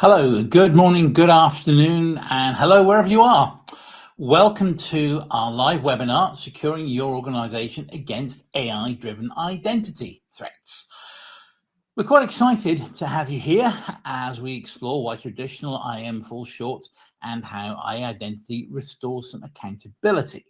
Hello, good morning, good afternoon, and hello wherever you are. Welcome to our live webinar, Securing Your Organization Against AI-Driven Identity Threats. We're quite excited to have you here as we explore why traditional IAM falls short and how IAdentity restores some accountability.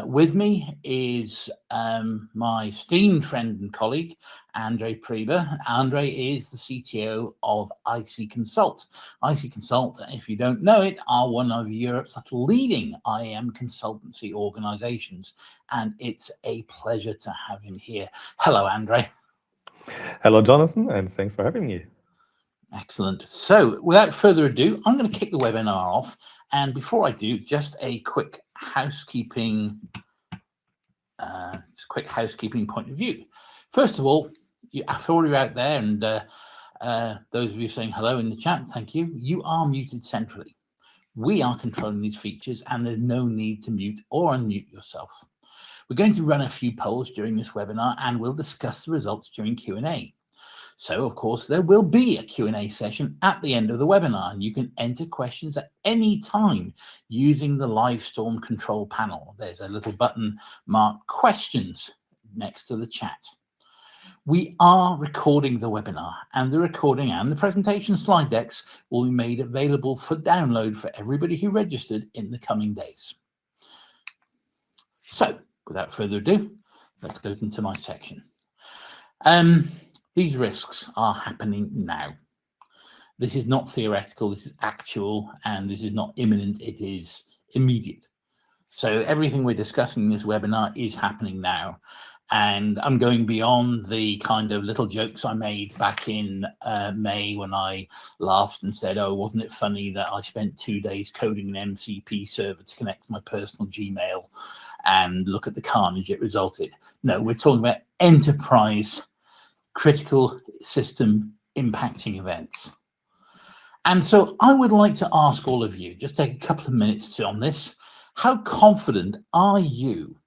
With me is my esteemed friend and colleague, Andre Preber. Andre is the CTO of IC Consult. IC Consult, if you don't know it, are one of Europe's leading IAM consultancy organizations, and it's a pleasure to have him here. Hello, Andre. Hello, Jonathan, and thanks for having me. Excellent. So without further ado, I'm going to kick the webinar off. And before I do, just a quick housekeeping point of view. First of all, for all you out there and those of you saying hello in the chat, thank you. You are muted centrally. We are controlling these features and there's no need to mute or unmute yourself. We're going to run a few polls during this webinar and we'll discuss the results during Q&A. So, of course, there will be a Q&A session at the end of the webinar, and you can enter questions at any time using the Livestorm control panel. There's a little button marked questions next to the chat. We are recording the webinar, and the recording and the presentation slide decks will be made available for download for everybody who registered in the coming days. So, without further ado, let's go into my section. These risks are happening now. This is not theoretical, this is actual, and this is not imminent, it is immediate. So everything we're discussing in this webinar is happening now. And I'm going beyond the kind of little jokes I made back in May when I laughed and said, oh, wasn't it funny that I spent 2 days coding an MCP server to connect to my personal Gmail and look at the carnage it resulted. No, we're talking about enterprise critical system impacting events. And so I would like to ask all of you, just take a couple of minutes on this. How confident are you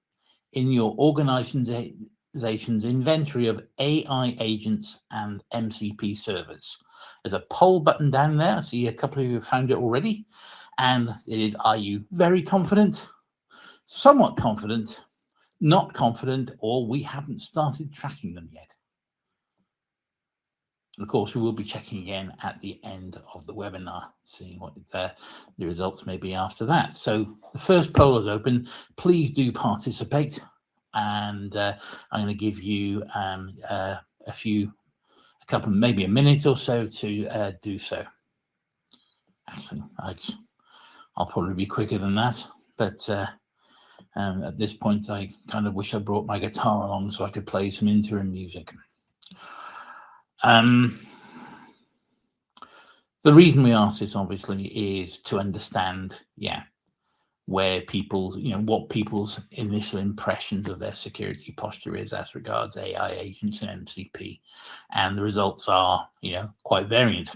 in your organization's inventory of AI agents and MCP servers? There's a poll button down there. I see a couple of you have found it already. And it is, are you very confident, somewhat confident, not confident, or we haven't started tracking them yet? And of course, we will be checking again at the end of the webinar, seeing what the results may be after that. So the first poll is open. Please do participate. And I'm going to give you maybe a minute or so to do so. Actually, I'll probably be quicker than that. But at this point, I kind of wish I brought my guitar along so I could play some interim music. The reason we ask this obviously is to understand, where people, what people's initial impressions of their security posture is as regards AI agents and MCP, and the results are, quite variant.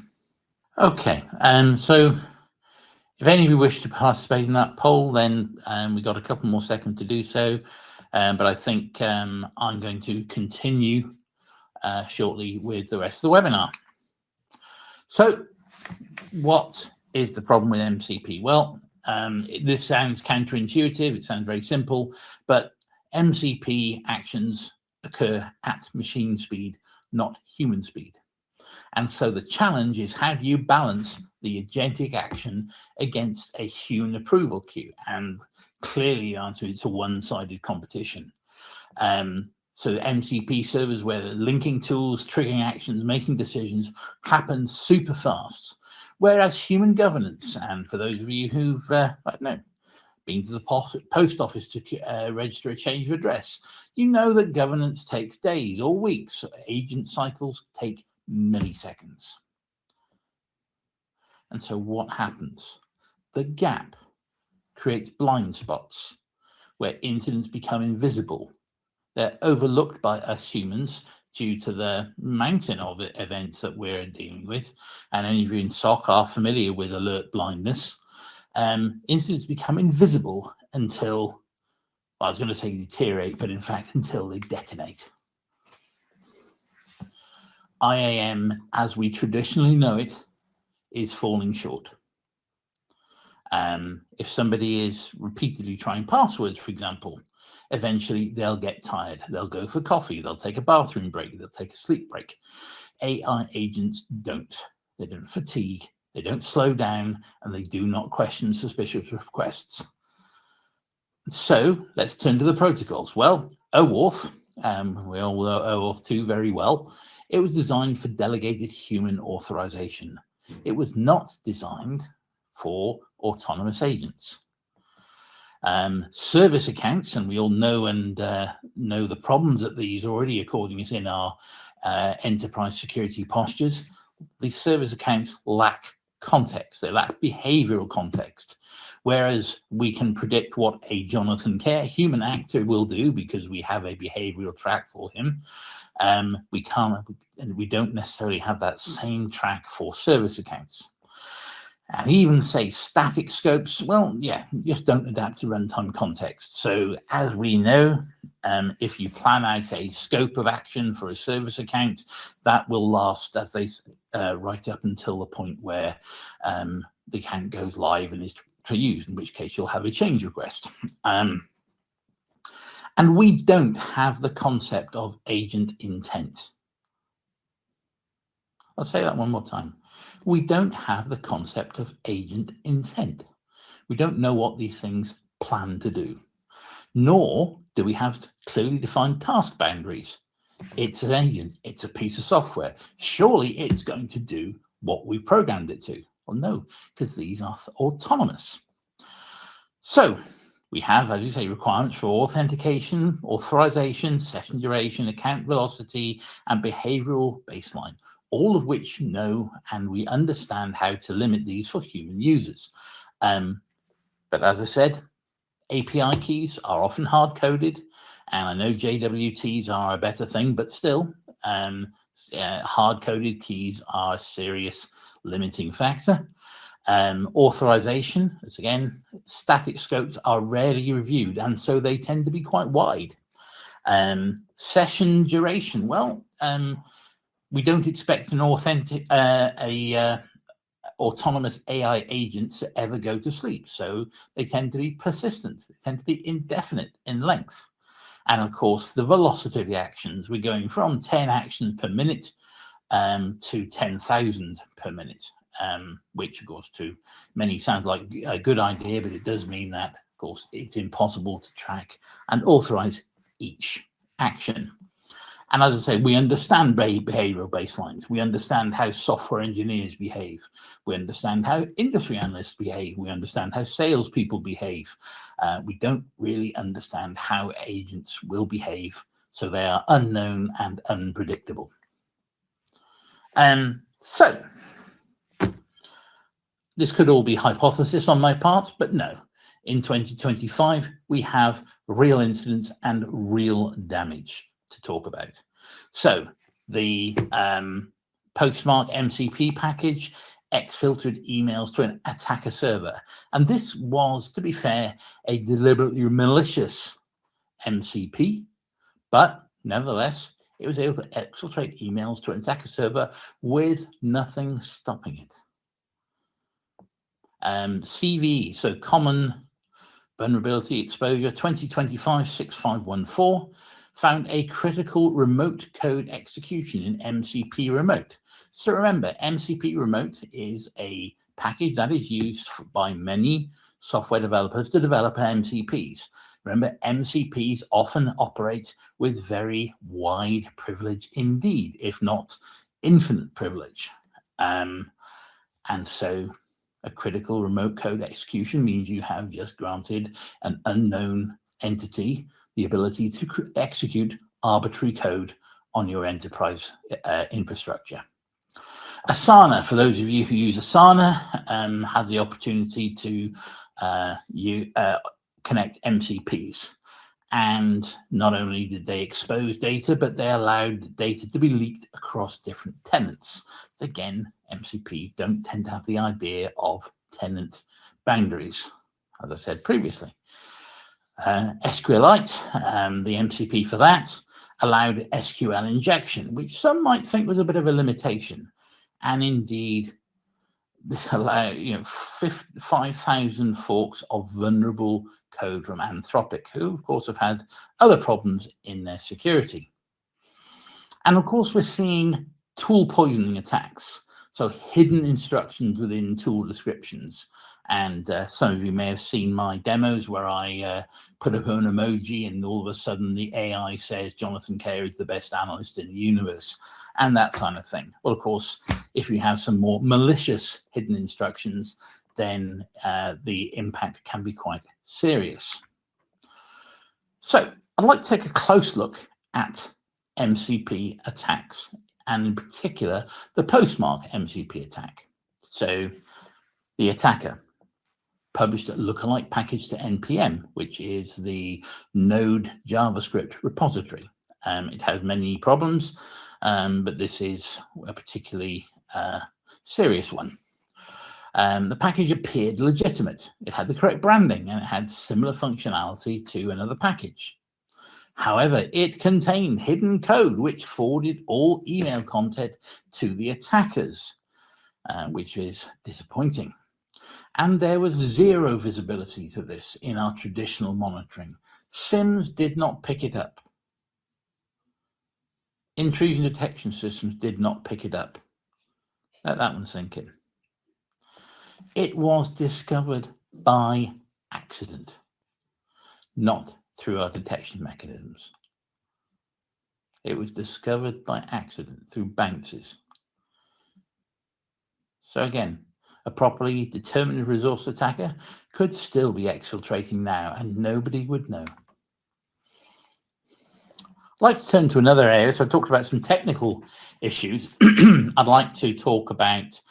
Okay, so if any of you wish to participate in that poll, then we've got a couple more seconds to do so, but I think I'm going to continue shortly with the rest of the webinar. So what is the problem with MCP? Well, this sounds counterintuitive, it sounds very simple, but MCP actions occur at machine speed, not human speed. And so the challenge is, how do you balance the agentic action against a human approval queue? And clearly the answer is a one-sided competition. So the MCP servers, where the linking tools, triggering actions, making decisions happen super fast. Whereas human governance, and for those of you who've, been to the post office to register a change of address, you know that governance takes days or weeks. Agent cycles take milliseconds. And so what happens? The gap creates blind spots where incidents become invisible. They're overlooked by us humans due to the mountain of events that we're dealing with. And any of you in SOC are familiar with alert blindness. Incidents become invisible until, well, I was going to say deteriorate, but in fact, until they detonate. IAM, as we traditionally know it, is falling short. If somebody is repeatedly trying passwords, for example, eventually they'll get tired. They'll go for coffee. They'll take a bathroom break. They'll take a sleep break. AI agents don't. They don't fatigue. They don't slow down, and they do not question suspicious requests. So let's turn to the protocols. Well, OAuth, we all know OAuth 2 very well. It was designed for delegated human authorization. It was not designed for autonomous agents. Service accounts, and we all know know the problems that these already are causing us in our enterprise security postures. These service accounts lack context. They lack behavioral context. Whereas we can predict what a Jonathan Kerr human actor will do because we have a behavioral track for him. We can't, and we don't necessarily have that same track for service accounts. And even say static scopes, well, yeah, just don't adapt to runtime context. So as we know, if you plan out a scope of action for a service account, that will last, as they right up until the point where the account goes live and is to use, in which case you'll have a change request. And we don't have the concept of agent intent. I'll say that one more time. We don't have the concept of agent intent. We don't know what these things plan to do, nor do we have clearly defined task boundaries. It's an agent, it's a piece of software. Surely it's going to do what we've programmed it to. Well, no, because these are autonomous. So we have, as you say, requirements for authentication, authorization, session duration, account velocity, and behavioral baseline, all of which know and we understand how to limit these for human users. But as I said, API keys are often hard-coded, and I know JWTs are a better thing, but still, hard-coded keys are a serious limiting factor. Authorization, as again, static scopes are rarely reviewed, and so they tend to be quite wide. Session duration, well, we don't expect an autonomous AI agent to ever go to sleep, so they tend to be persistent. They tend to be indefinite in length. And of course, the velocity of the actions, we're going from 10 actions per minute to 10,000 per minute, which of course to many sounds like a good idea, but it does mean that, of course, it's impossible to track and authorize each action. And as I say, we understand behavioral baselines. We understand how software engineers behave. We understand how industry analysts behave. We understand how salespeople behave. We don't really understand how agents will behave. So they are unknown and unpredictable. So this could all be hypothesis on my part, but no. In 2025, we have real incidents and real damage to talk about. So the postmark MCP package exfiltered emails to an attacker server. And this was, to be fair, a deliberately malicious MCP, but nevertheless, it was able to exfiltrate emails to an attacker server with nothing stopping it. CVE, so Common Vulnerability Exposure 2025-6514, found a critical remote code execution in MCP remote. So remember, MCP remote is a package that is used by many software developers to develop MCPs. Remember, MCPs often operate with very wide privilege indeed, if not infinite privilege. And so a critical remote code execution means you have just granted an unknown entity the ability to execute arbitrary code on your enterprise infrastructure. Asana, for those of you who use Asana, had the opportunity to connect MCPs. And not only did they expose data, but they allowed data to be leaked across different tenants. Again, MCP don't tend to have the idea of tenant boundaries, as I said previously. SQLite, the MCP for that, allowed SQL injection, which some might think was a bit of a limitation. And indeed, 5,000 forks of vulnerable code from Anthropic, who of course have had other problems in their security. And of course, we're seeing tool poisoning attacks, so hidden instructions within tool descriptions. And some of you may have seen my demos where I put up an emoji and all of a sudden the AI says Jonathan Kerr is the best analyst in the universe, and that kind of thing. Well, of course, if you have some more malicious hidden instructions, then the impact can be quite serious. So I'd like to take a close look at MCP attacks, and in particular, the postmark MCP attack. So the attacker published a lookalike package to NPM, which is the Node JavaScript repository. It has many problems, but this is a particularly serious one. The package appeared legitimate. It had the correct branding and it had similar functionality to another package. However, it contained hidden code which forwarded all email content to the attackers, which is disappointing. And there was zero visibility to this in our traditional monitoring. SIMs did not pick it up. Intrusion detection systems did not pick it up. Let that one sink in. It was discovered by accident, not through our detection mechanisms. It was discovered by accident through bounces. So again, a properly determined resource attacker could still be exfiltrating now and nobody would know. I'd like to turn to another area. So I talked about some technical issues. I'd like to talk about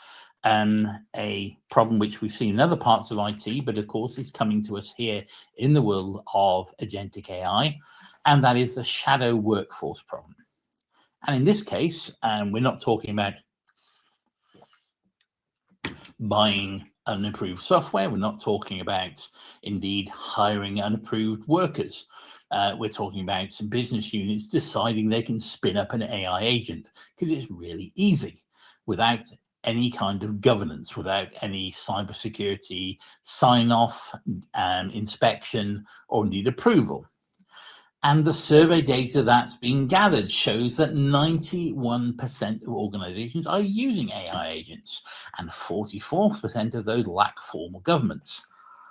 a problem which we've seen in other parts of IT, but of course is coming to us here in the world of agentic AI, and that is the shadow workforce problem. And in this case, we're not talking about buying unapproved software. We're not talking about, indeed, hiring unapproved workers. We're talking about some business units deciding they can spin up an AI agent because it's really easy without any kind of governance, without any cybersecurity sign-off, inspection, or indeed approval. And the survey data that's been gathered shows that 91% of organizations are using AI agents, and 44% of those lack formal governance.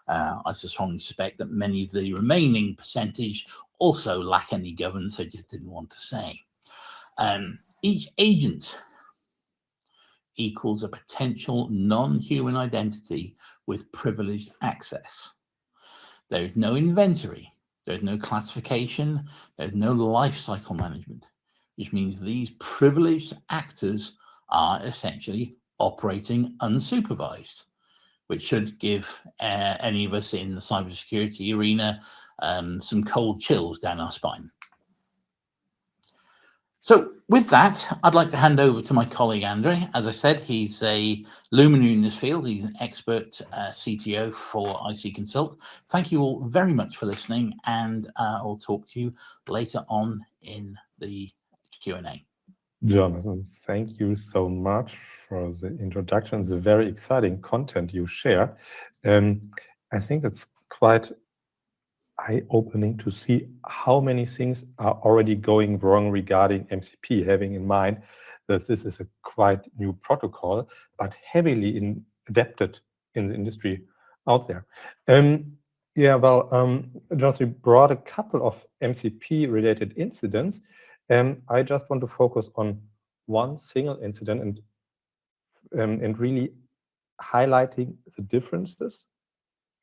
I strongly suspect that many of the remaining percentage also lack any governance, I just didn't want to say. Each agent equals a potential non-human identity with privileged access. There is no inventory. There's no classification, there's no life cycle management, which means these privileged actors are essentially operating unsupervised, which should give any of us in the cybersecurity arena some cold chills down our spine. So with that, I'd like to hand over to my colleague, Andre. As I said, he's a luminary in this field. He's an expert CTO for IC Consult. Thank you all very much for listening, and I'll talk to you later on in the Q&A. Jonathan, thank you so much for the introduction, the very exciting content you share. I think that's quite eye-opening to see how many things are already going wrong regarding MCP, having in mind that this is a quite new protocol, but heavily adapted in the industry out there. Just we brought a couple of MCP-related incidents. I just want to focus on one single incident and really highlighting the differences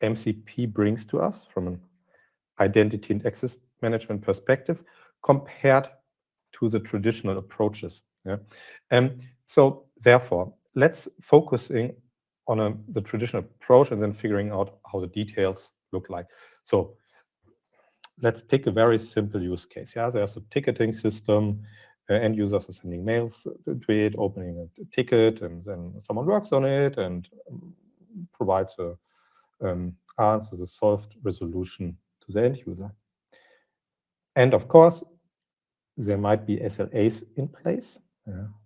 MCP brings to us from an identity and access management perspective compared to the traditional approaches. So therefore, let's focusing on the traditional approach and then figuring out how the details look like. So let's pick a very simple use case. There's a ticketing system, end users are sending mails to it, opening a ticket, and then someone works on it and provides a answer, the solved resolution to the end user. And of course, there might be SLAs in place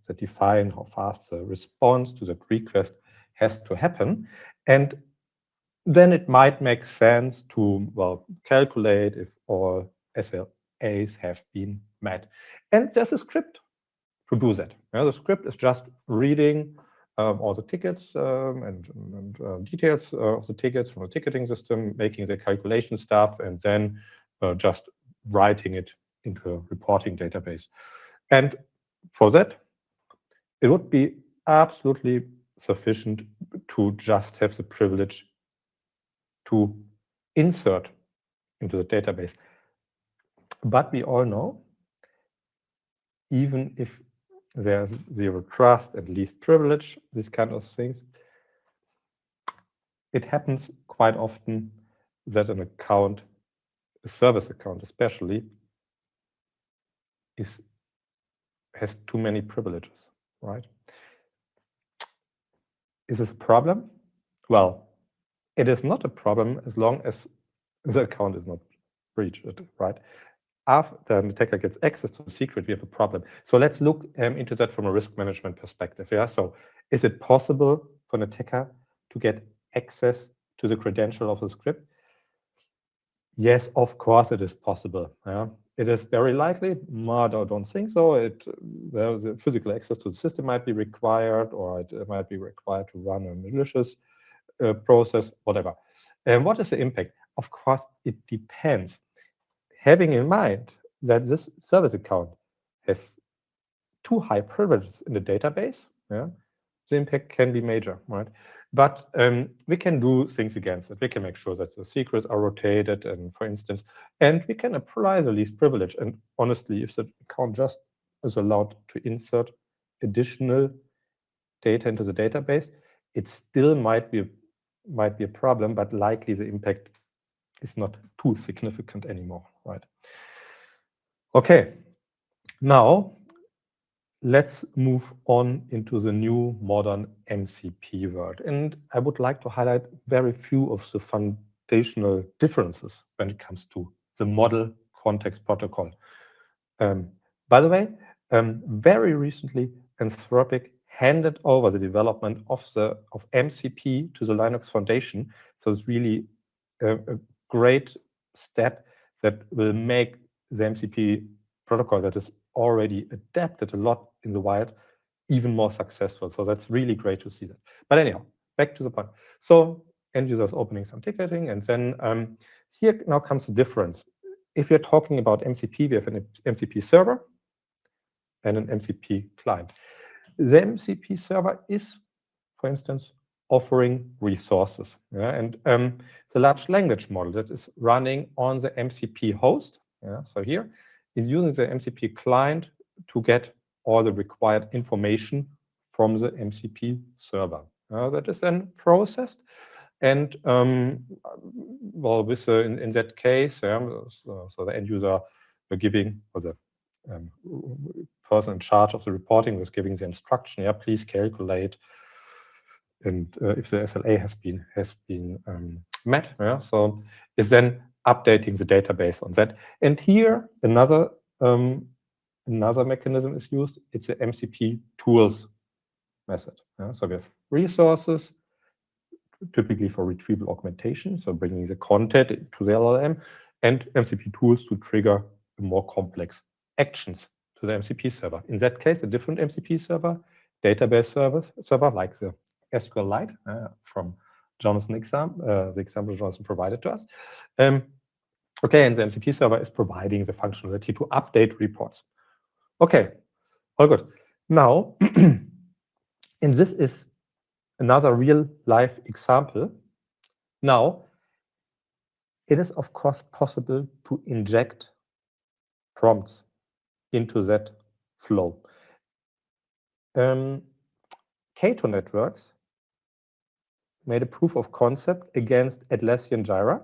that define how fast the response to that request has to happen. And then it might make sense to, well, calculate if all SLAs have been met. And there's a script to do that. The script is just reading all the tickets and details of the tickets from the ticketing system, making the calculation stuff, and then just writing it into a reporting database. And for that, it would be absolutely sufficient to just have the privilege to insert into the database. But we all know, even if there's zero trust and least privilege, these kind of things, it happens quite often that an account, a service account especially, has too many privileges, right? Is this a problem? Well, it is not a problem as long as the account is not breached, right? After an attacker gets access to the secret, we have a problem. So let's look into that from a risk management perspective. Yeah. So is it possible for an attacker to get access to the credential of the script? Yes, of course it is possible. Yeah. It is very likely, but I don't think so. The physical access to the system might be required, or it might be required to run a malicious process, whatever. And what is the impact? Of course, it depends. Having in mind that this service account has too high privileges in the database, yeah, the impact can be major, right? But we can do things against it. We can make sure that the secrets are rotated, and for instance, and we can apply the least privilege. And honestly, if the account just is allowed to insert additional data into the database, it still might be a problem, but likely the impact is not too significant anymore, right? Okay, now let's move on into the new modern MCP world. And I would like to highlight very few of the foundational differences when it comes to the model context protocol. By the way, very recently, Anthropic handed over the development of MCP to the Linux Foundation. So it's really a great step that will make the MCP protocol that is already adapted a lot in the wild even more successful. So that's really great to see that. But anyhow, back to the point. So end users opening some ticketing, and then here now comes the difference. If we're talking about MCP, we have an MCP server and an MCP client. The MCP server is, for instance, offering resources. Yeah? And the large language model that is running on the MCP host, yeah? So here is using the MCP client to get all the required information from the MCP server. That is then processed. And well, with in that case, so the end user giving, or the person in charge of the reporting was giving the instruction, yeah, please calculate, and if the SLA has been met, yeah, so is then updating the database on that. And here another mechanism is used. It's the MCP tools method. Yeah? So we have resources, typically for retrieval augmentation, so bringing the content to the LLM, and MCP tools to trigger more complex actions to the MCP server. In that case, a different MCP server, database server like the SQLite from Jonathan the example Jonathan provided to us. Okay, and the MCP server is providing the functionality to update reports. Okay, all good. Now, and this is another real-life example. Now, it is, of course, possible to inject prompts into that flow. Cato Networks made a proof of concept against Atlassian Jira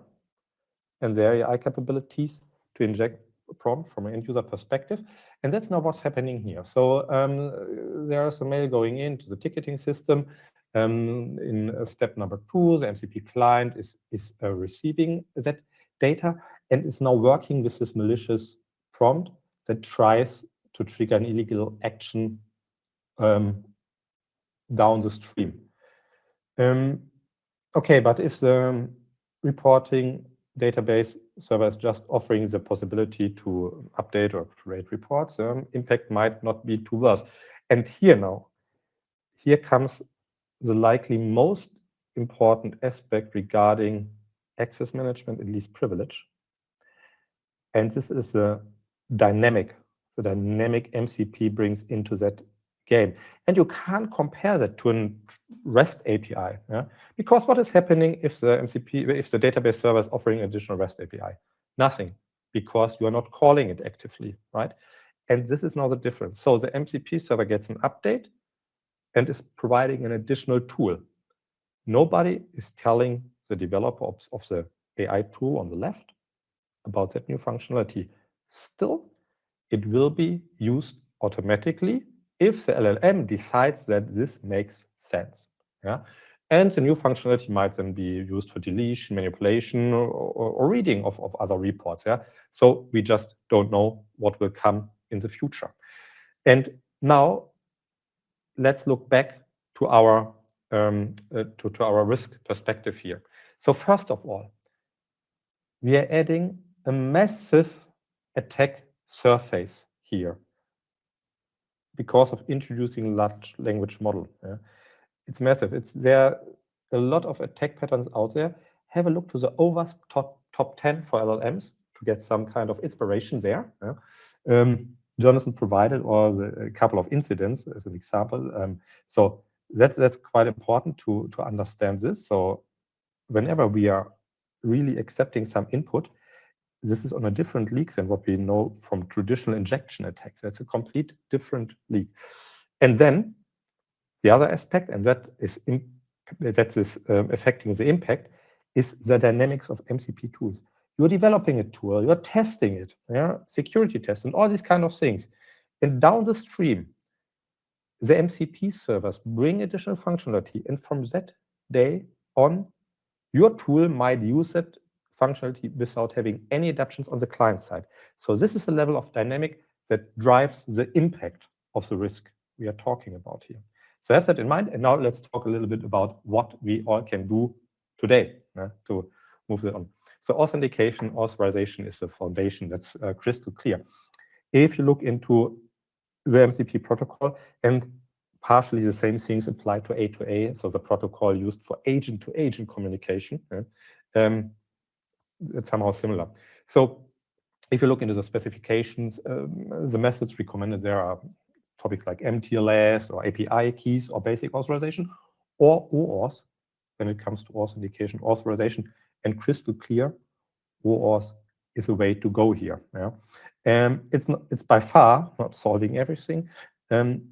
and their AI capabilities to inject a prompt from an end-user perspective. And that's now what's happening here. So there's a mail going into the ticketing system. In step number 2, the MCP client is receiving that data and is now working with this malicious prompt that tries to trigger an illegal action down the stream. Okay, but if the reporting database server is just offering the possibility to update or create reports, impact might not be too worse. And here comes the likely most important aspect regarding access management, at least privilege. And this is the dynamic MCP brings into that game. And you can't compare that to a REST API, because what is happening if the database server is offering additional REST API? Nothing, because you are not calling it actively, right? And this is now the difference. So the MCP server gets an update and is providing an additional tool. Nobody is telling the developer of the AI tool on the left about that new functionality. Still, it will be used automatically if the LLM decides that this makes sense. And the new functionality might then be used for deletion, manipulation, or reading of other reports. So we just don't know what will come in the future. And now let's look back to our risk perspective here. So first of all, we are adding a massive attack surface here because of introducing large language model. It's massive. There are a lot of attack patterns out there. Have a look to the OWASP top 10 for LLMs to get some kind of inspiration there. Jonathan provided a couple of incidents as an example. So that's quite important to understand this. So whenever we are really accepting some input, this is on a different league than what we know from traditional injection attacks. That's a complete different league. And then the other aspect, and that is affecting the impact, is the dynamics of MCP tools. You're developing a tool, you're testing it, security tests, and all these kind of things. And down the stream, the MCP servers bring additional functionality, and from that day on, your tool might use that functionality without having any adaptations on the client side. So this is a level of dynamic that drives the impact of the risk we are talking about here. So have that in mind. And now let's talk a little bit about what we all can do today to move that on. So authentication, authorization is the foundation. That's crystal clear. If you look into the MCP protocol, and partially the same things apply to A2A, so the protocol used for agent-to-agent communication, it's somehow similar. So if you look into the specifications, the methods recommended there are topics like MTLS or API keys or basic authorization or OAuth when it comes to authentication, authorization, and crystal clear, OAuth is a way to go here. It's by far not solving everything,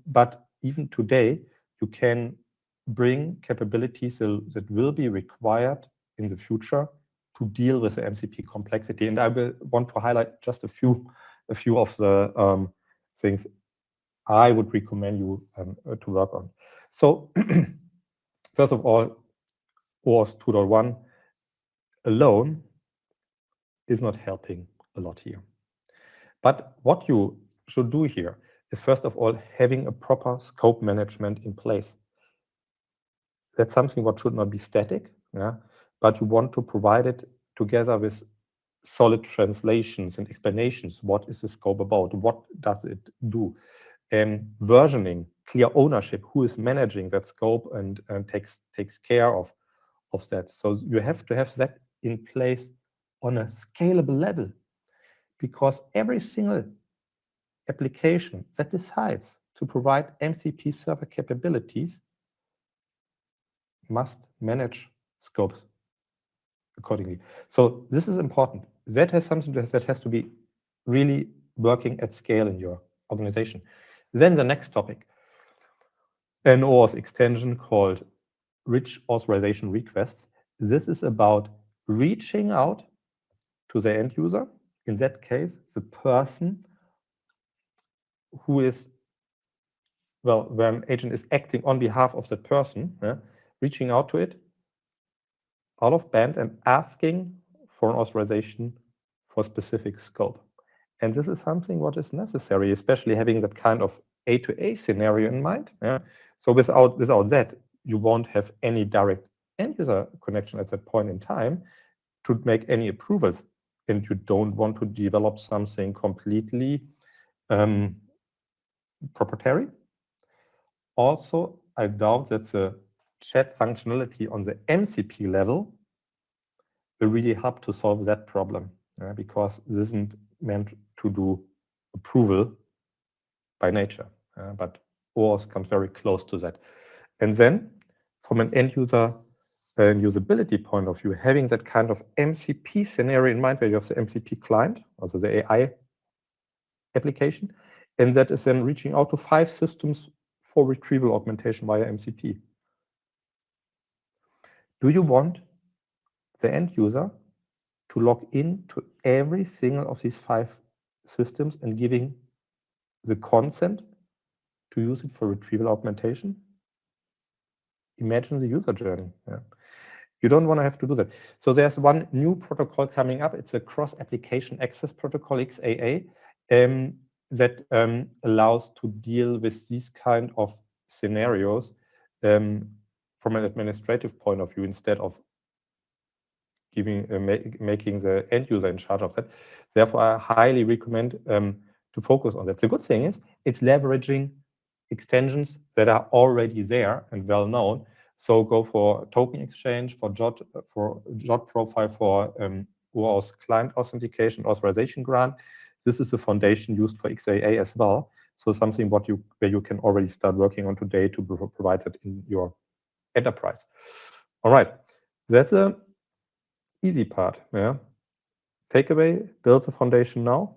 but even today you can bring capabilities that will be required in the future to deal with the MCP complexity. And I will want to highlight just a few of the things I would recommend you to work on. So first of all, OAuth 2.1 alone is not helping a lot here. But what you should do here is first of all having a proper scope management in place. That's something what should not be static, but you want to provide it together with solid translations and explanations. What is the scope about? What does it do? Versioning, clear ownership, who is managing that scope and takes care of that. So you have to have that in place on a scalable level, because every single application that decides to provide MCP server capabilities must manage scopes accordingly. So this is important. That has something that has to be really working at scale in your organization. Then the next topic, an OAuth extension called rich authorization requests. This is about reaching out to the end user, in that case, the person who is, well, where an agent is acting on behalf of that person, reaching out to it out of band and asking for an authorization for specific scope. And this is something what is necessary, especially having that kind of A2A scenario in mind. So without that, you won't have any direct end user connection at that point in time to make any approvals, and you don't want to develop something completely proprietary. Also, I doubt that the chat functionality on the MCP level will really help to solve that problem, because this isn't meant to do approval by nature, but OAuth comes very close to that. And then from an end user usability point of view, having that kind of MCP scenario in mind, where you have the MCP client, also the AI application, and that is then reaching out to 5 systems for retrieval augmentation via MCP. Do you want the end user to log in to every single of these 5 systems and giving the consent to use it for retrieval augmentation? Imagine the user journey. You don't want to have to do that. So there's one new protocol coming up. It's a cross-application access protocol, XAA, that allows to deal with these kind of scenarios from an administrative point of view, instead of making the end user in charge of that. Therefore, I highly recommend to focus on that. The good thing is it's leveraging extensions that are already there and well known. So go for token exchange, for JOT profile, for OAuth client authentication, authorization grant. This is a foundation used for XAA as well. So something where you can already start working on today to provide that in your enterprise. All right, that's a easy part. Takeaway: build the foundation now.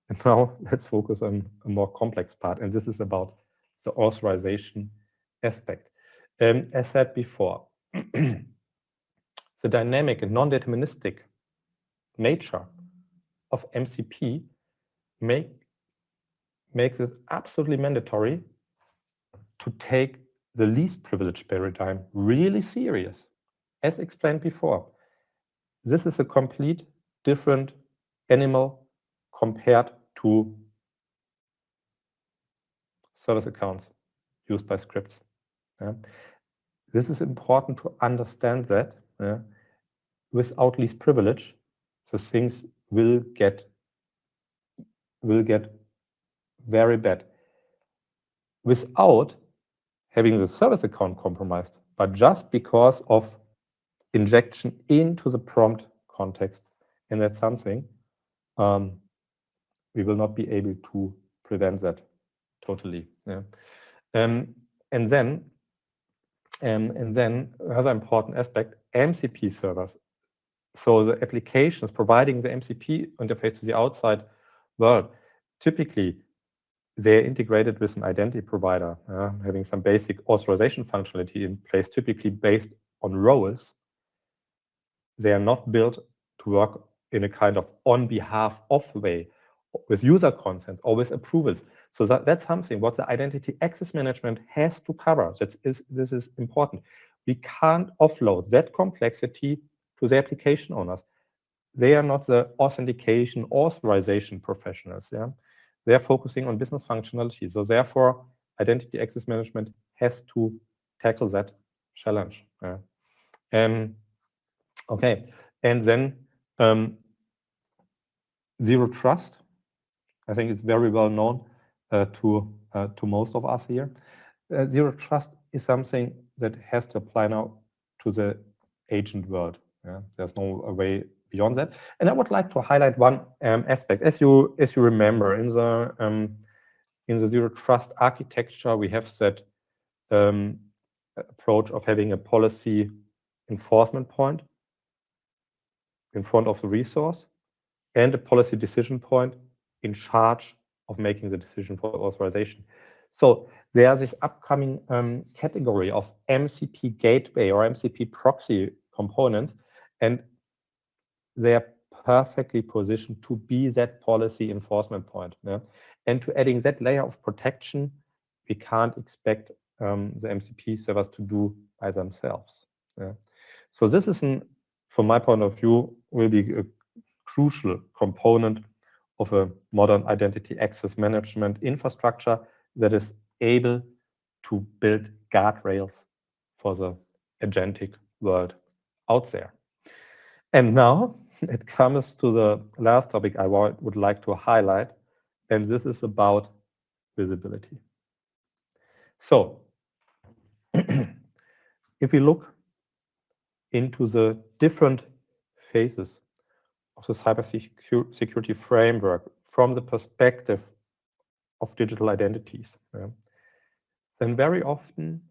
And now let's focus on a more complex part, and this is about the authorization aspect. As said before, the dynamic and non-deterministic nature of MCP makes it absolutely mandatory to take the least privilege paradigm really serious. As explained before, this is a complete different animal compared to service accounts used by scripts. This is important to understand that without least privilege, the things will get very bad without having the service account compromised, but just because of injection into the prompt context. And that's something we will not be able to prevent that totally. And then another important aspect, MCP servers. So the applications providing the MCP interface to the outside world, typically they're integrated with an identity provider, having some basic authorization functionality in place, typically based on roles. They are not built to work in a kind of on behalf of way, with user consents or with approvals. So that's something what the identity access management has to cover. This is important. We can't offload that complexity to the application owners. They are not the authentication, authorization professionals. They're focusing on business functionality. So therefore, identity access management has to tackle that challenge. Okay, and then zero trust. I think it's very well known to most of us here. Zero trust is something that has to apply now to the agent world. There's no way beyond that. And I would like to highlight one aspect. As you remember, in the zero trust architecture, we have that approach of having a policy enforcement point in front of the resource and a policy decision point in charge of making the decision for authorization. So there's this upcoming category of MCP gateway or MCP proxy components, and they're perfectly positioned to be that policy enforcement point. And to adding that layer of protection, we can't expect the MCP servers to do by themselves. So this is, from my point of view, will be a crucial component of a modern identity access management infrastructure that is able to build guardrails for the agentic world out there. And now it comes to the last topic I would like to highlight, and this is about visibility. So if we look into the different phases of the cybersecurity framework from the perspective of digital identities, then very often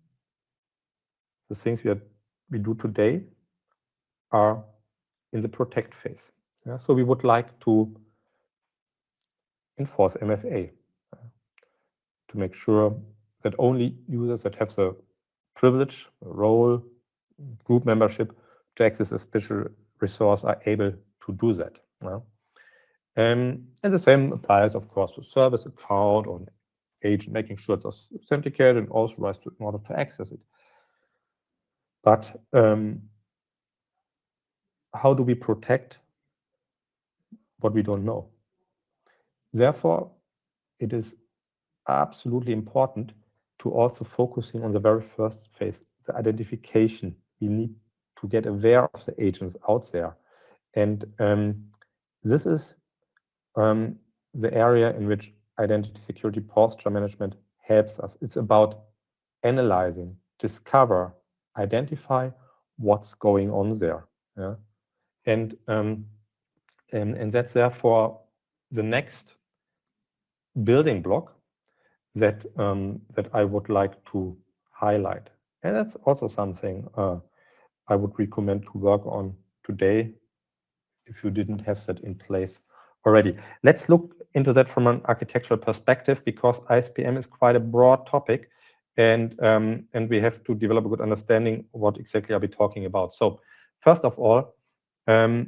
the things we do today are in the protect phase. So we would like to enforce MFA to make sure that only users that have the privilege, role, group membership to access a special resource are able to do that. And the same applies, of course, to service account or agent, making sure it's authenticated and authorized in order to access it. But how do we protect what we don't know? Therefore, it is absolutely important to also focusing on the very first phase, the identification. We need to get aware of the agents out there. And this is the area in which identity security posture management helps us. It's about analyzing, discover, identify what's going on there. And that's therefore the next building block that that I would like to highlight. And that's also something I would recommend to work on today if you didn't have that in place already. Let's look into that from an architectural perspective, because ISPM is quite a broad topic, and we have to develop a good understanding what exactly are we talking about. So first of all, the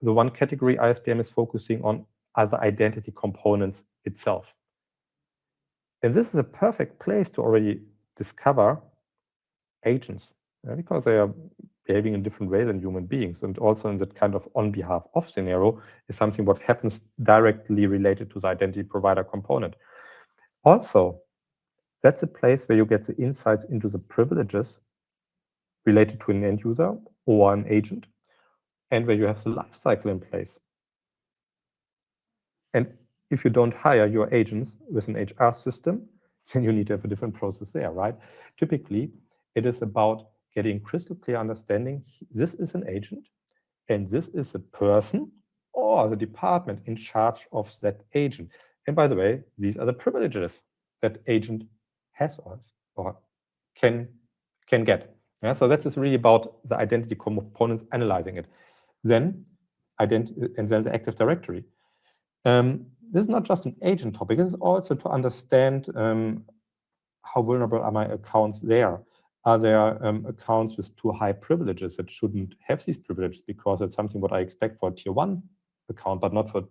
one category ISPM is focusing on are the identity components itself. And this is a perfect place to already discover agents, because they are behaving in different ways than human beings. And also in that kind of on behalf of scenario is something what happens directly related to the identity provider component. Also, that's a place where you get the insights into the privileges related to an end user or an agent, and where you have the life cycle in place. And if you don't hire your agents with an HR system, then you need to have a different process there, right? Typically, it is about getting crystal clear understanding. This is an agent, and this is a person or the department in charge of that agent. And by the way, these are the privileges that agent has or can get. So that is really about the identity components, analyzing it. Then and then the Active Directory. This is not just an agent topic, it's also to understand how vulnerable are my accounts there. Are there accounts with too high privileges that shouldn't have these privileges, because it's something what I expect for a tier 1 account, but not for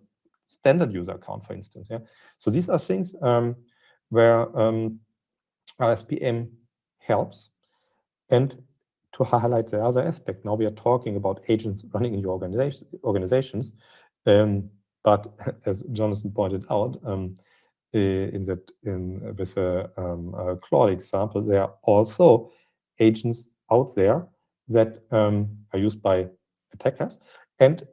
standard user account, for instance. So these are things where RSPM helps. And to highlight the other aspect, now we are talking about agents running in your organizations. But as Jonathan pointed out, with a Claude example, there are also agents out there that are used by attackers, and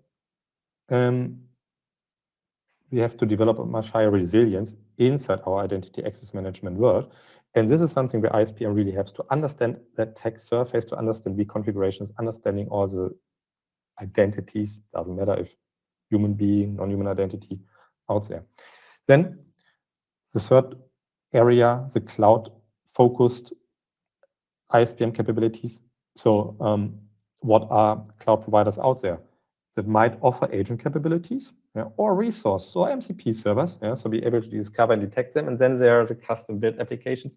we have to develop a much higher resilience inside our identity access management world. And this is something where ISPM really helps to understand that attack surface, to understand weak configurations, understanding all the identities, doesn't matter if human being, non-human identity out there. Then the third area, the cloud-focused ISPM capabilities. So what are cloud providers out there that might offer agent capabilities or resources or MCP servers, so be able to discover and detect them. And then there are the custom built applications,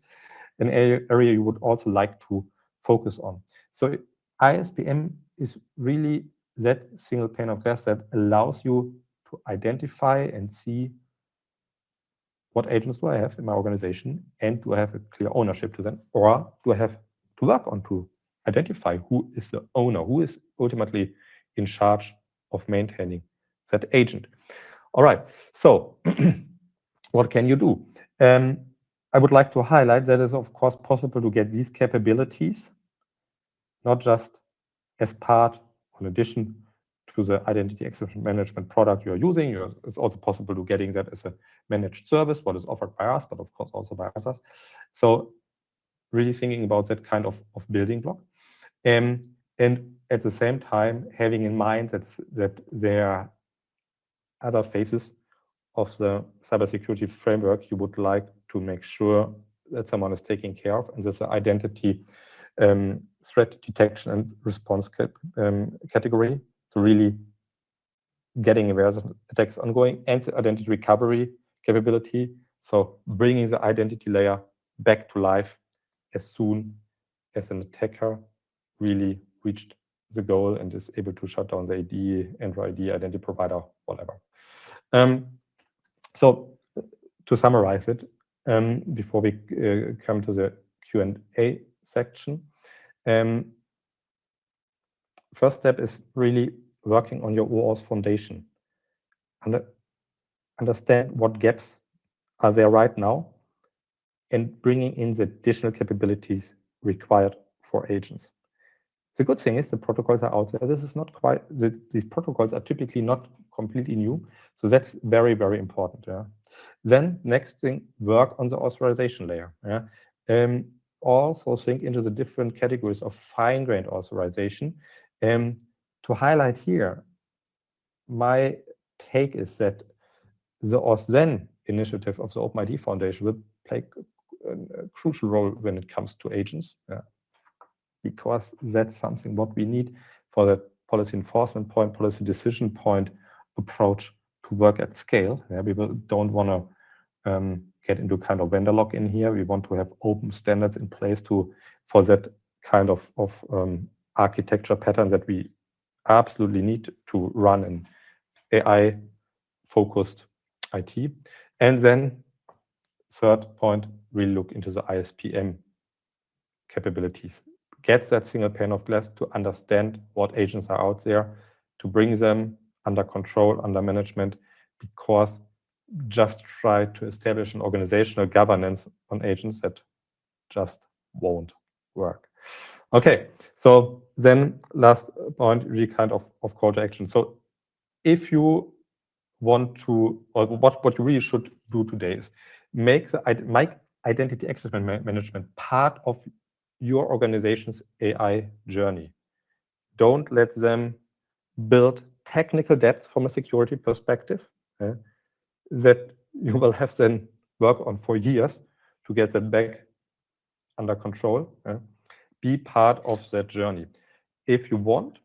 an area you would also like to focus on. So ISPM is really that single pane of glass that allows you to identify and see what agents do I have in my organization, and do I have a clear ownership to them, or do I have to work on to identify who is the owner, who is ultimately in charge of maintaining that agent. All right, so what can you do? I would like to highlight that it is of course possible to get these capabilities not just as part, in addition to the identity access management product you're using. It's also possible to getting that as a managed service, what is offered by us, but of course also by others. So really thinking about that kind of building block. And at the same time, having in mind that there are other phases of the cybersecurity framework you would like to make sure that someone is taking care of, and this identity threat detection and response category. So really getting aware that attacks ongoing, and the identity recovery capability. So bringing the identity layer back to life as soon as an attacker really reached the goal and is able to shut down the ID, Android ID, identity provider, whatever. So to summarize it, before we come to the Q&A section, first step is really working on your OAuth foundation. Understand what gaps are there right now, and bringing in the additional capabilities required for agents. The good thing is the protocols are out there. This is not quite, these protocols are typically not completely new. So that's very, very important. Yeah. Then next thing, work on the authorization layer. Yeah. Also think into the different categories of fine-grained authorization. To highlight here, my take is that the AuthThen initiative of the OpenID Foundation will play a crucial role when it comes to agents. Yeah. Because that's something what we need for the policy enforcement point, policy decision point approach to work at scale. Yeah, we don't want to get into kind of vendor lock-in here. We want to have open standards in place for that kind of architecture pattern that we absolutely need to run an AI-focused IT. And then third point, we'll look into the ISPM capabilities. Get that single pane of glass to understand what agents are out there, to bring them under control, under management, because just try to establish an organizational governance on agents that just won't work. Okay, so then last point, really kind of call to action. So if you want to, or what you really should do today is make identity access management part of your organization's AI journey. Don't let them build technical depth from a security perspective that you will have then work on for years to get that back under control. Be part of that journey. If you want,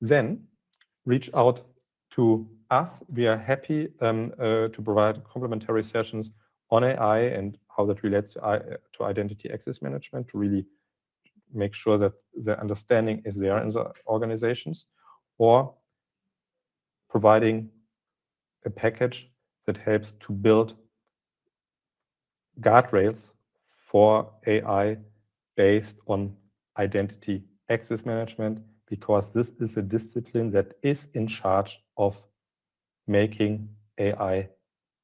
then reach out to us. We are happy to provide complimentary sessions on AI and how that relates to identity access management, to really make sure that the understanding is there in the organizations, or providing a package that helps to build guardrails for AI based on identity access management, because this is a discipline that is in charge of making AI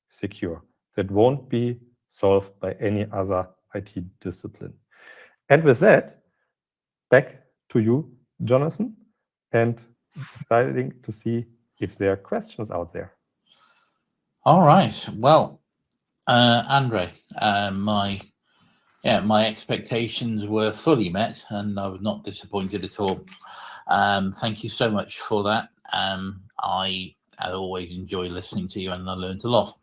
secure. That won't be solved by any other IT discipline. And with that, back to you, Jonathan, and exciting to see if there are questions out there. All right. Well, Andre, my expectations were fully met, and I was not disappointed at all. Thank you so much for that. I always enjoy listening to you, and I learned a lot.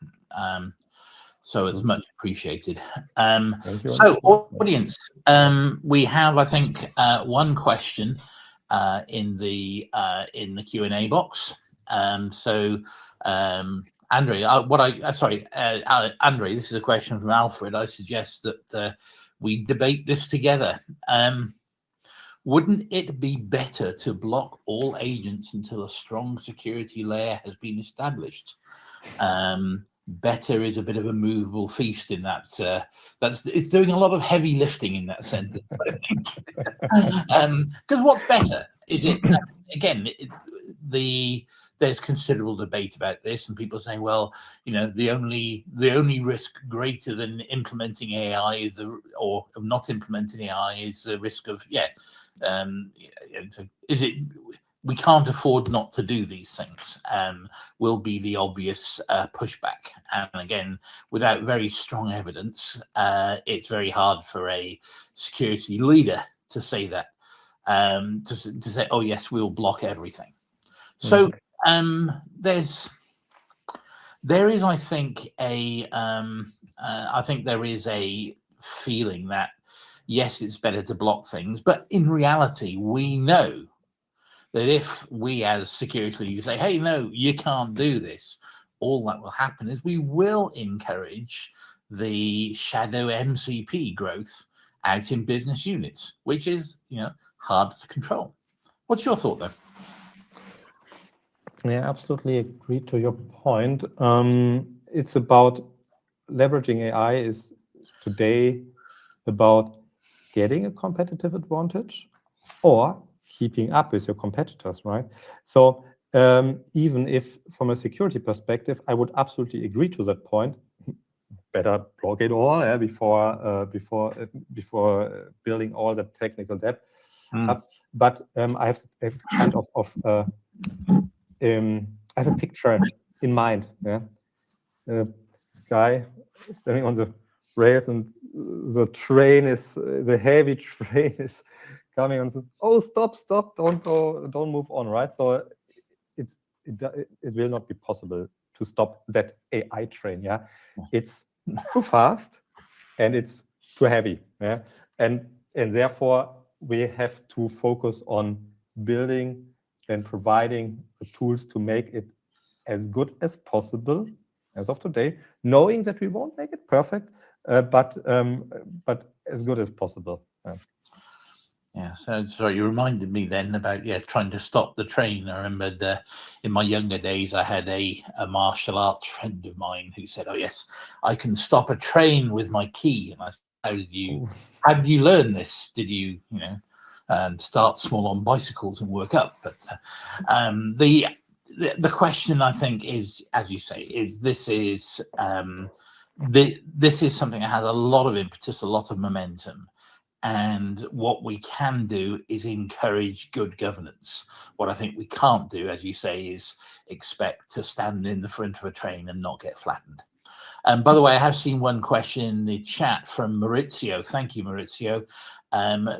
So it's much appreciated. So audience, we have, I think, one question in the Q&A box. So Andre, Andre, this is a question from Alfred. I suggest that we debate this together. Wouldn't it be better to block all agents until a strong security layer has been established? Better is a bit of a movable feast in that. It's doing a lot of heavy lifting in that sentence, I think. Because what's better? Is it again the there's considerable debate about this, and people saying, well, the only risk greater than implementing AI is or of not implementing AI is the risk of is it we can't afford not to do these things, will be the obvious pushback. And again, without very strong evidence, it's very hard for a security leader to say that, to say, oh yes, we'll block everything. So there is, I think, there is a feeling that yes, it's better to block things, but in reality, we know that if we as security leaders say, hey, no, you can't do this, all that will happen is we will encourage the shadow MCP growth out in business units, which is, harder to control. What's your thought, though? Yeah, absolutely agree to your point. It's about leveraging AI is today about getting a competitive advantage or keeping up with your competitors, right? So even if from a security perspective, I would absolutely agree to that point, better block it all before building all the technical debt. But I have a kind of I have a picture in mind. Yeah, guy standing on the rails, and the heavy train is coming on. Oh, stop! Don't go! Don't move on! Right. So it will not be possible to stop that AI train. Yeah, it's too fast and it's too heavy. Yeah, and therefore we have to focus on building and providing the tools to make it as good as possible as of today, knowing that we won't make it perfect, but as good as possible. Yeah, so you reminded me then about trying to stop the train. I remembered in my younger days I had a martial arts friend of mine who said, "Oh yes, I can stop a train with my key." And I said, "How did you learn this? Did you start small on bicycles and work up?" But the question, I think, is, as you say, this is something that has a lot of impetus, a lot of momentum. And what we can do is encourage good governance. What I think we can't do, as you say, is expect to stand in the front of a train and not get flattened. And by the way, I have seen one question in the chat from Maurizio. Thank you, Maurizio.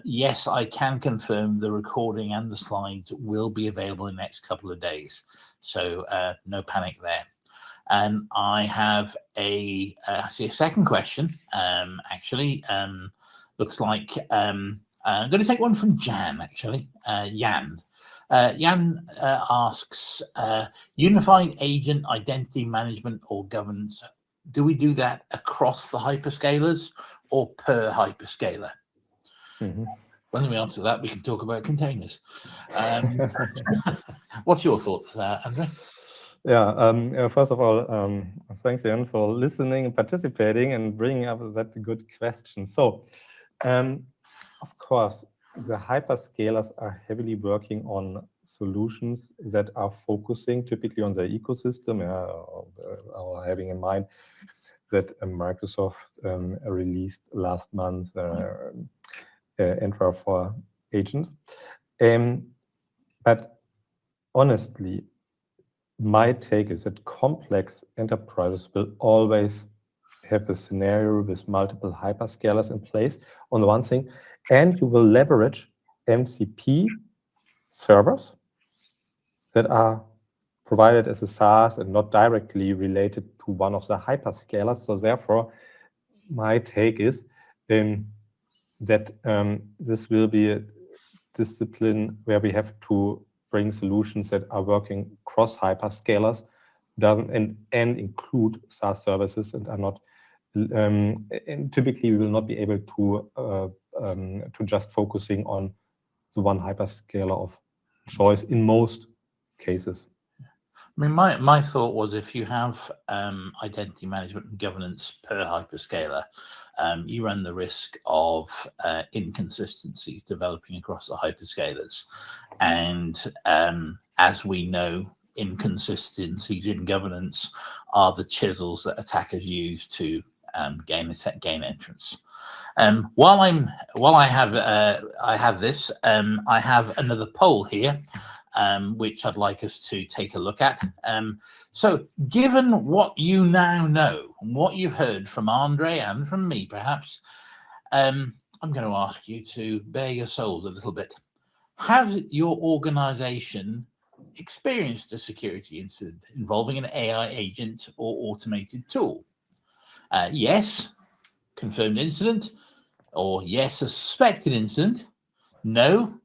Yes, I can confirm the recording and the slides will be available in the next couple of days. So no panic there. And I have a second question, actually. Looks like I'm going to take one from Jan, actually. Jan. Jan asks, unified agent identity management or governance, do we do that across the hyperscalers or per hyperscaler? When we answer that, we can talk about containers. What's your thoughts, Andre? Yeah, first of all, thanks, Jan, for listening and participating and bringing up that good question. So, of course, the hyperscalers are heavily working on solutions that are focusing typically on their ecosystem, or having in mind that Microsoft released last month Entra for agents. But honestly, my take is that complex enterprises will always have a scenario with multiple hyperscalers in place on the one thing, and you will leverage MCP servers that are provided as a SaaS and not directly related to one of the hyperscalers. So therefore, my take is that this will be a discipline where we have to bring solutions that are working cross hyperscalers, and include SaaS services, and are not. And typically, we will not be able to just focusing on the one hyperscaler of choice in most cases. I mean, my thought was, if you have identity management and governance per hyperscaler, you run the risk of inconsistencies developing across the hyperscalers. And as we know, inconsistencies in governance are the chisels that attackers use to gain entrance. While I have this, I have another poll here, which I'd like us to take a look at. So given what you now know and what you've heard from Andre and from me, perhaps, I'm going to ask you to bare your souls a little bit. Has your organization experienced a security incident involving an AI agent or automated tool? Yes, confirmed incident, or yes, a suspected incident. No,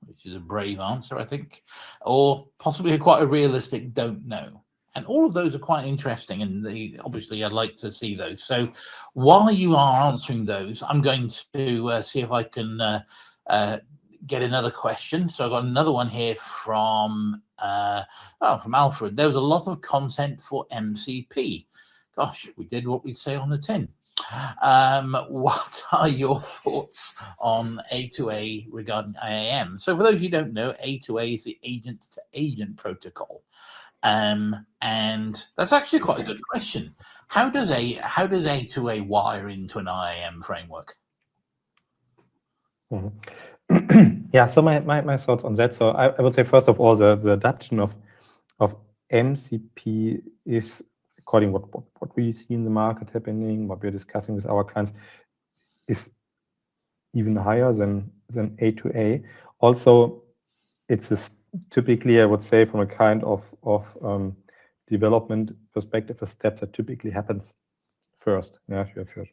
which is a brave answer, I think, or possibly quite a realistic don't know. And all of those are quite interesting, and obviously I'd like to see those. So while you are answering those, I'm going to see if I can get another question. So I've got another one here from Alfred. There was a lot of content for MCP. Gosh, we did what we say on the tin. What are your thoughts on A2A regarding IAM? So for those of you who don't know, A2A is the agent-to-agent protocol. And that's actually quite a good question. How does A2A wire into an IAM framework? Yeah, so my thoughts on that. So I would say, first of all, the adoption of MCP is, according to what we see in the market happening, what we're discussing with our clients, is even higher than A2A. Also, it's typically, I would say, from a kind of development perspective, a step that typically happens first. Yeah, you have your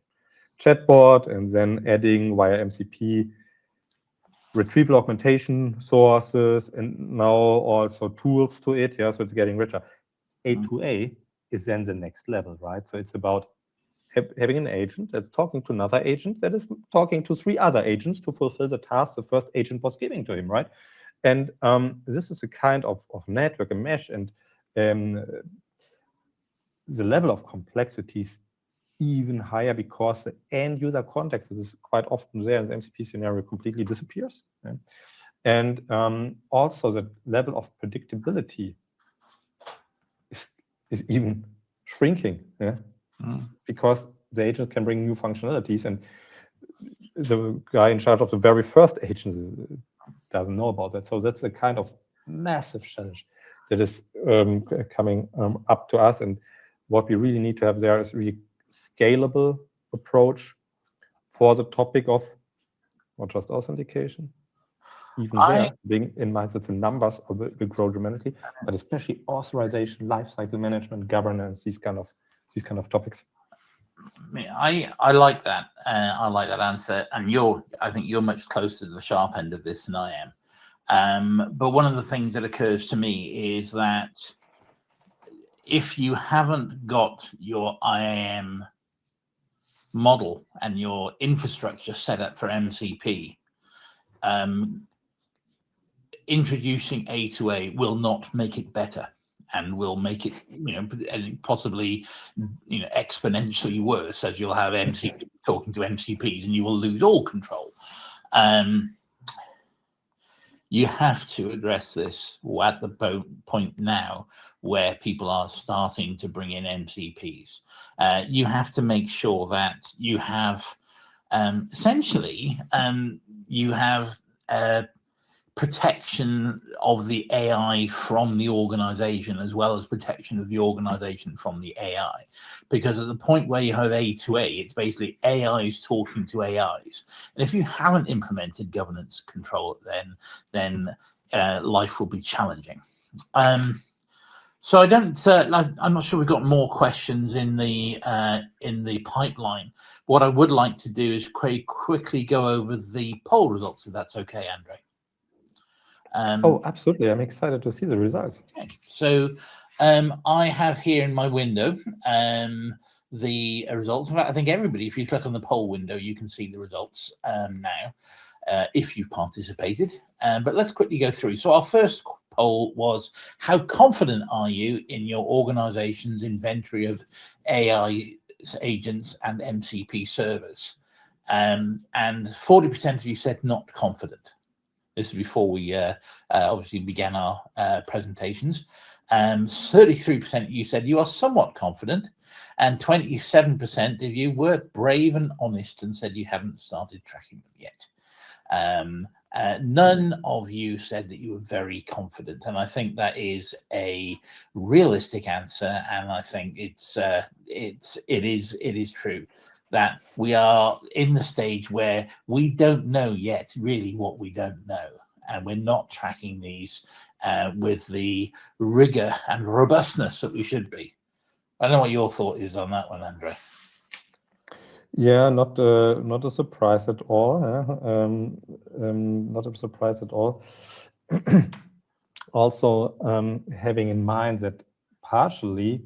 chatbot, and then adding via MCP retrieval augmentation sources, and now also tools to it. Yeah, so it's getting richer. A2A is then the next level, right? So it's about having an agent that's talking to another agent that is talking to 3 other agents to fulfill the task the first agent was giving to him, right? And this is a kind of network, a mesh, and the level of complexity is even higher because the end user context is quite often there, and the MCP scenario completely disappears. Yeah? And also the level of predictability is even shrinking, yeah? Because the agent can bring new functionalities, and the guy in charge of the very first agent doesn't know about that. So that's a kind of massive challenge that is coming up to us. And what we really need to have there is really scalable approach for the topic of not just authentication, even there, being in mind that the numbers will grow dramatically, but especially authorization, lifecycle management, governance, these kind of topics. I like that. I like that answer, and I think you're much closer to the sharp end of this than I am. But one of the things that occurs to me is that if you haven't got your IAM model and your infrastructure set up for MCP, introducing A2A will not make it better, and will make it, and possibly, exponentially worse, as you'll have MCP talking to MCPs, and you will lose all control. You have to address this at the point now where people are starting to bring in MCPs. You have to make sure that you have, essentially, you have protection of the AI from the organization, as well as protection of the organization from the AI. Because at the point where you have A2A, it's basically AIs talking to AIs. And if you haven't implemented governance control, then life will be challenging. So I'm not sure we've got more questions in the pipeline. What I would like to do is quickly go over the poll results, if that's okay, Andre. Oh, absolutely. I'm excited to see the results. Okay. So I have here in my window the results. In fact, I think everybody, if you click on the poll window, you can see the results now, if you've participated. But let's quickly go through. So our first poll was, how confident are you in your organization's inventory of AI agents and MCP servers? And 40% of you said not confident. This is before we obviously began our presentations. 33% you said you are somewhat confident, and 27% of you were brave and honest and said you haven't started tracking them yet. None of you said that you were very confident, and I think that is a realistic answer, and I think it is true that we are in the stage where we don't know yet really what we don't know, and we're not tracking these with the rigor and robustness that we should be. I don't know what your thought is on that one, Andre. Yeah, not a surprise at all. Not a surprise at all. Also, having in mind that partially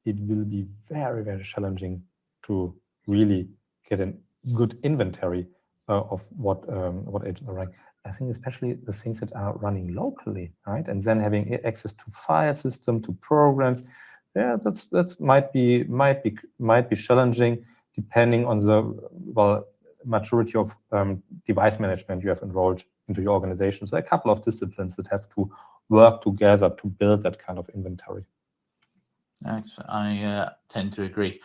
it will be very, very challenging to really get a good inventory of what agents are running. I think especially the things that are running locally, right? And then having access to file system, to programs, yeah, that's might be challenging, depending on the maturity of device management you have enrolled into your organization. So a couple of disciplines that have to work together to build that kind of inventory. I tend to agree.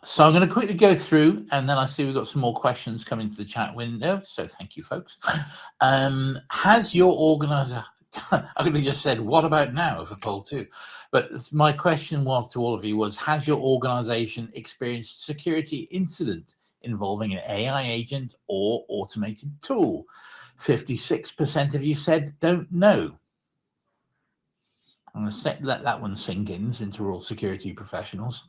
So I'm going to quickly go through, and then I see we've got some more questions coming to the chat window. So thank you, folks. Has your organizer, I could have just said, what about now for poll 2? But my question was to all of you was, has your organization experienced security incident involving an AI agent or automated tool? 56% of you said don't know. I'm going to let that one sink in, since we're all security professionals.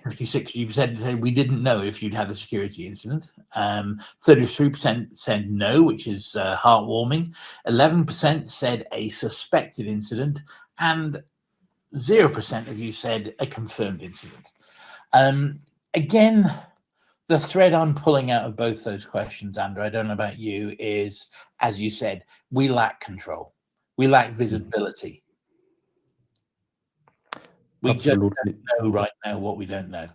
56, you said we didn't know if you'd had a security incident. 33% said no, which is heartwarming. 11% said a suspected incident, and 0% of you said a confirmed incident. Again, the thread I'm pulling out of both those questions, Andrew, I don't know about you, is, as you said, we lack control. We lack visibility. We Absolutely. just don't know right now what we don't know.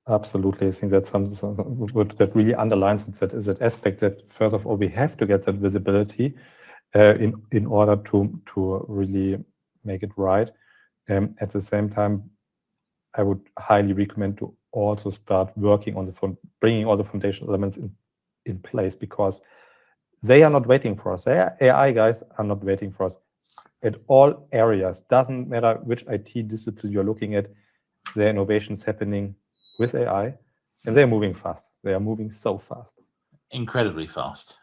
Absolutely. I think that's something that really underlines that aspect, that first of all, we have to get that visibility in order to really make it right. At the same time, I would highly recommend to also start working on bringing all the foundation elements in place, because they are not waiting for us. AI guys are not waiting for us. At all areas, doesn't matter which IT discipline you're looking at, there are innovations happening with AI, and they're moving fast. They are moving so fast. Incredibly fast.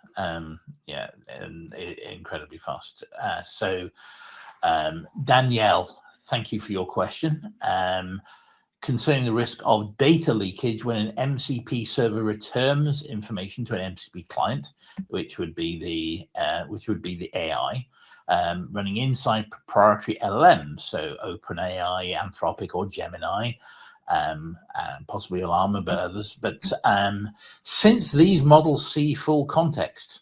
Yeah, incredibly fast. So, Danielle, thank you for your question. Concerning the risk of data leakage when an MCP server returns information to an MCP client, which would be the AI, running inside proprietary LLMs, so OpenAI, Anthropic, or Gemini, and possibly Llama, but others. But since these models see full context,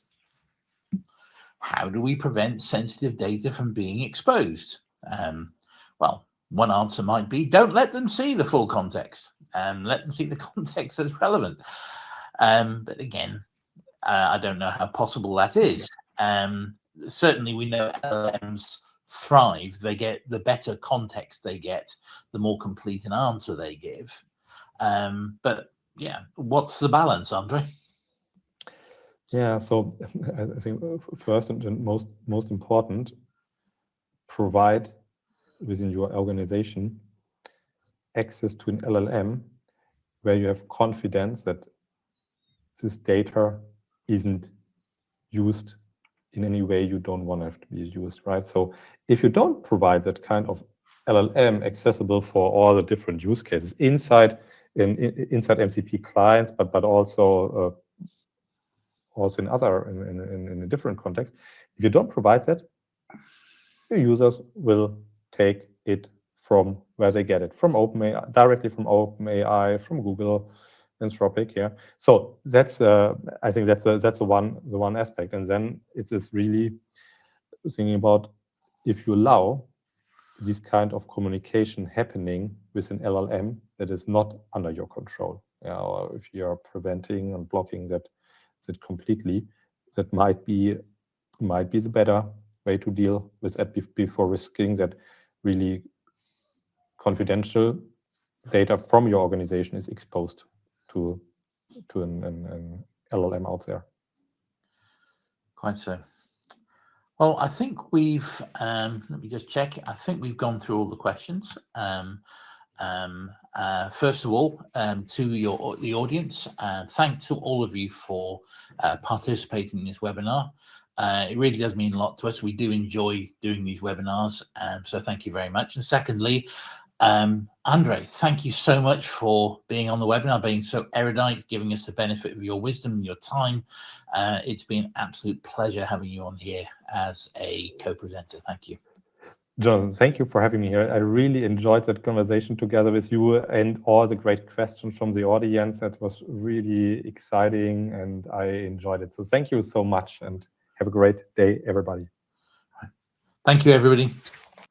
how do we prevent sensitive data from being exposed? Well, one answer might be, don't let them see the full context, and let them see the context that's relevant. But again, I don't know how possible that is. Certainly we know LLMs thrive. They get the better context they get, the more complete an answer they give. But yeah, what's the balance, Andre? Yeah, so I think first and most important, provide within your organization access to an LLM where you have confidence that this data isn't used in any way you don't want it to be used, right? So if you don't provide that kind of LLM accessible for all the different use cases inside MCP clients, but also in other in a different context, if you don't provide that, your users will take it from where they get it, from OpenAI, directly from OpenAI, from Google, Anthropic. Yeah. So that's I think that's the one aspect, and then it is really thinking about if you allow this kind of communication happening with an LLM that is not under your control, or if you are preventing and blocking that completely, that might be might be the better way to deal with that before risking that really confidential data from your organization is exposed to an LLM out there. Quite so. Well, I think we've, let me just check. I think we've gone through all the questions. First of all, to the audience, thanks to all of you for participating in this webinar. It really does mean a lot to us. We do enjoy doing these webinars, so thank you very much. And secondly, Andre, thank you so much for being on the webinar, being so erudite, giving us the benefit of your wisdom and your time. It's been an absolute pleasure having you on here as a co-presenter. Thank you. Jonathan, thank you for having me here. I really enjoyed that conversation together with you and all the great questions from the audience. That was really exciting and I enjoyed it. So thank you so much and have a great day, everybody. Thank you, everybody.